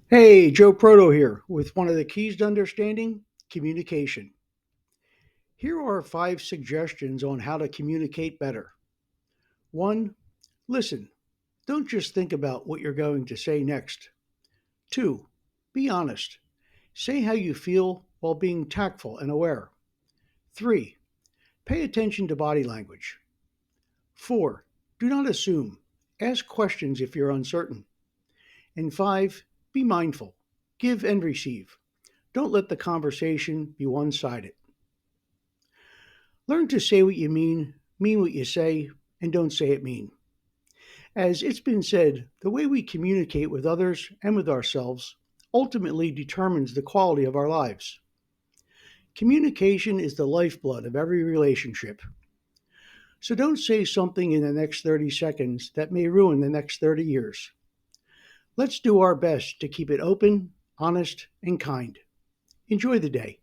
Hey, Joe Proto here with one of the keys to understanding communication. Here are five suggestions on how to communicate better. One, listen. Don't just think about what you're going to say next. Two, be honest. Say how you feel while being tactful and aware. Three, pay attention to body language. Four, do not assume. Ask questions if you're uncertain. And five, be mindful. Give and receive. Don't let the conversation be one sided. Learn to say what you mean what you say, and don't say it mean. As it's been said, the way we communicate with others and with ourselves ultimately determines the quality of our lives. Communication is the lifeblood of every relationship. So don't say something in the next 30 seconds that may ruin the next 30 years. Let's do our best to keep it open, honest, and kind. Enjoy the day.